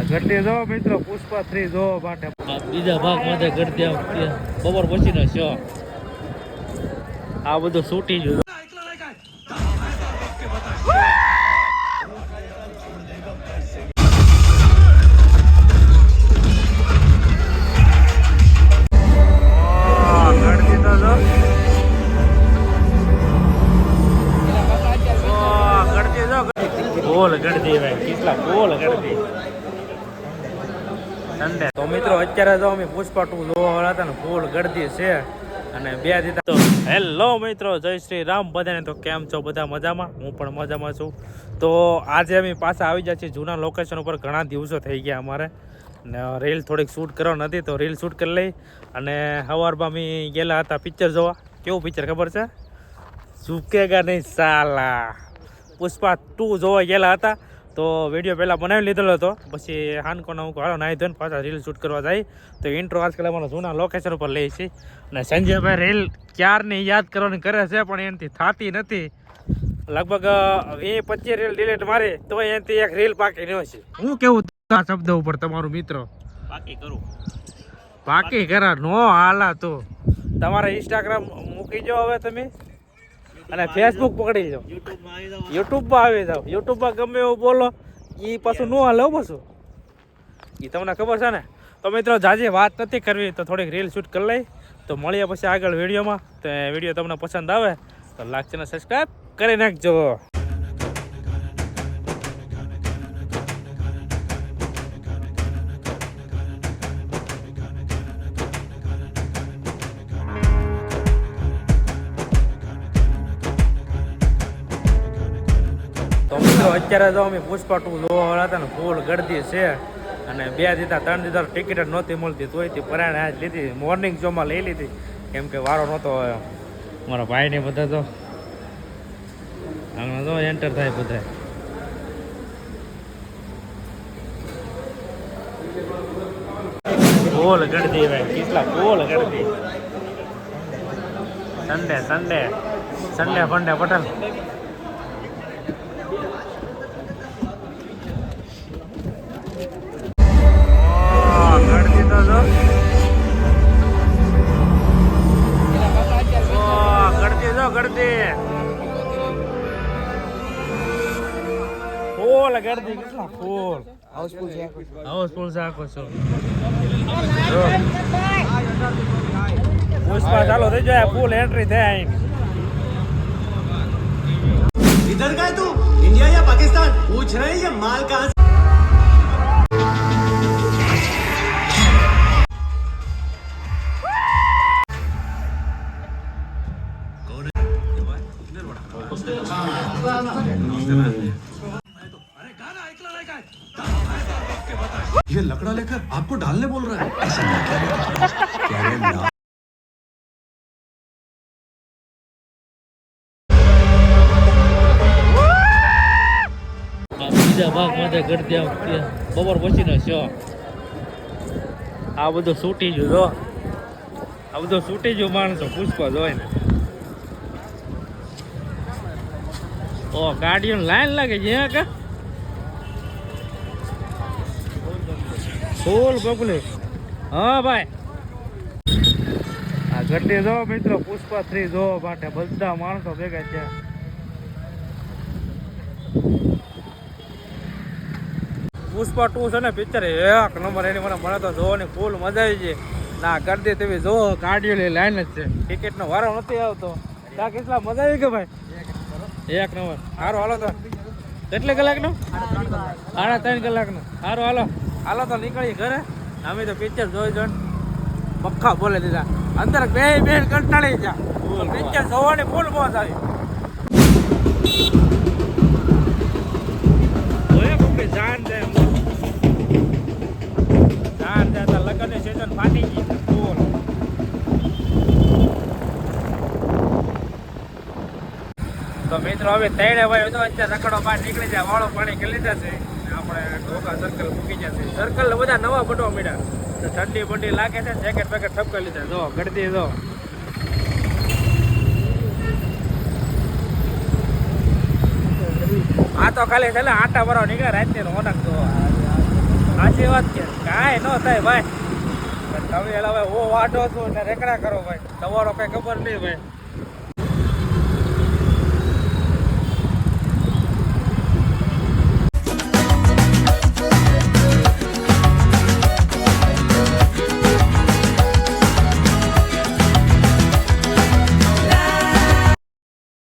ઘટી જો મિત્રો પુષ્પા 3 જોવા માટે બીજા ભાગ માટે ઘટી બપોર પછીનો શો આ બધું શૂટિંગ પોલ ગણતી ભાઈ કેટલા પોલ ગણતી સંડે તો મિત્રો અત્યારે જો અમે પુષ્પા 2 જોવા વાળા હતા ને પોલ ગણતી છે અને બે દીધા તો હેલો મિત્રો જય શ્રી રામ બધાને તો કેમ છો બધા મજામાં હું પણ મજામાં છું તો આજે અમે પાછા આવી ગયા છીએ જૂના લોકેશન ઉપર ઘણા દિવસો થઈ ગયા અમારે ને રીલ થોડીક શૂટ કરવાની હતી તો રીલ શૂટ કરી લઈ અને સવારમાં અમે ગયેલા હતા પિક્ચર જોવા કેવું પિક્ચર ખબર છે ઝુકેગા નહીં સાલા પુષ્પા 2 જોવા ગયેલા હતા તો વિડીયો પહેલાં બનાવી લીધેલો હતો પછી હાનકોના હું હાલો નાહી ધોઈને પાછા રીલ શૂટ કરવા જાય તો ઇન્ટ્રો આજકાલ અમારા જૂના લોકેશન ઉપર લઈએ છીએ અને સંજયભાઈ રીલ ક્યારની યાદ કરવાની કરે છે પણ એનાથી થતી નથી લગભગ 20-25 રીલ ડિલીટ મારી તો એનાથી એક રીલ પાકી ન છે હું કેવું આ શબ્દ ઉપર તમારું મિત્રો પાકી કરા નો હાલા તો તમારા ઇન્સ્ટાગ્રામ મૂકી જાઓ હવે તમે અને ફેસબુક પકડી લો યુટ્યુબમાં આવી જાઓ યુટ્યુબમાં ગમે એવું બોલો એ પાછું ન હાલે પાછું એ તમને ખબર છે ને તો મિત્રો જાજી વાત નથી કરવી તો થોડીક રીલ શૂટ કરી લઈ તો મળીએ પછી આગળ વિડીયોમાં તો વિડીયો તમને પસંદ આવે તો લાઈક ચેનલ સબસ્ક્રાઈબ કરી નાખજો અત્યારે જો અમે પુષ્પા 2 જોવા વાળા હતા ને ફૂલ ગળદી છે અને 2 દીધા 3 દીધા ટિકિટ જ નહોતી મળતી તોયથી પરાણે આજ લીધી મોર્નિંગ શોમાં લઈ લીધી કેમ કે વારો નહોતો મારા ભાઈને બધા તો આમાં તો એન્ટર થાય બધા ફૂલ ગળદી ભાઈ કેટલા ફૂલ ગળદી સન્ડે ફંડે પટેલ ગળદી કેટલા ફૂલ હાઉસફુલ છે આખો છો પુષ્પા ચાલો થઈ જાય ફૂલ એન્ટ્રી થાય इधर का तू इंडिया या पाकिस्तान पूछ रहे हैं ये माल कहां ये लकड़ा लेकर आपको डालने बोल रहा है ऐसा नहीं क्या બીજા ભાગ માટે ઘટી બપોર પછીનો શો આ બધું છૂટી ગયું જો આ બધું છૂટી ગયું માણસો પુષ્પા જોઈ ને ઓ ગાડીઓ લાઈન લાગે છે કા ફૂલ પબ્લિક હા ભાઈ આ ઘટી જો મિત્રો પુષ્પા 3 જોવા માટે બધા માણસો ભેગા છે પુષ્પા 2 છે ને પિક્ચર એક નંબર એની મને તો જોવાની ફૂલ મજા આવી છે ના કરતી તમે જો ગાડીઓની લાઈન જ છે ટિકિટનો વારો નથી આવતો ત્યાં કેટલા મજા આવી કે ભાઈ એક નંબર સારું હાલો તો કેટલી કલાકનો 3.5 કલાકનો સારું હાલો તો નીકળી ઘરે અમે તો પિક્ચર જોઈ પક્કા બોલે દીધા અંદર બે કંટાળી જા પિક્ચર જોવાની ફૂલ મોજ આવી જાન જતા લગ્નની સિઝન ફાટી ગઈ ફૂલ તો મિત્રો હવે તૈણે ભાઈ તો અત્યારે રખડો બહાર નીકળી જાય વાળો પાણી કરી લીધા છે આપણે ઢોકા સર્કલ મૂકી જશે સર્કલ બધા નવા બનવા મળ્યા તો ઠંડી બંડી લાગે છે જેકેટ પેકેટ ઠપકાઈ લીધા જો ગળદી જો આ તો ખાલી છે આટા ભરવા નીકળે રાતની રોનક તો સાચી વાત કે કાંઈ ન થાય ભાઈ. તમે એલા ભાઈ ઓ વાટો છો ને રેકડા કરો ભાઈ, તમારો કઈ ખબર નહીં ભાઈ.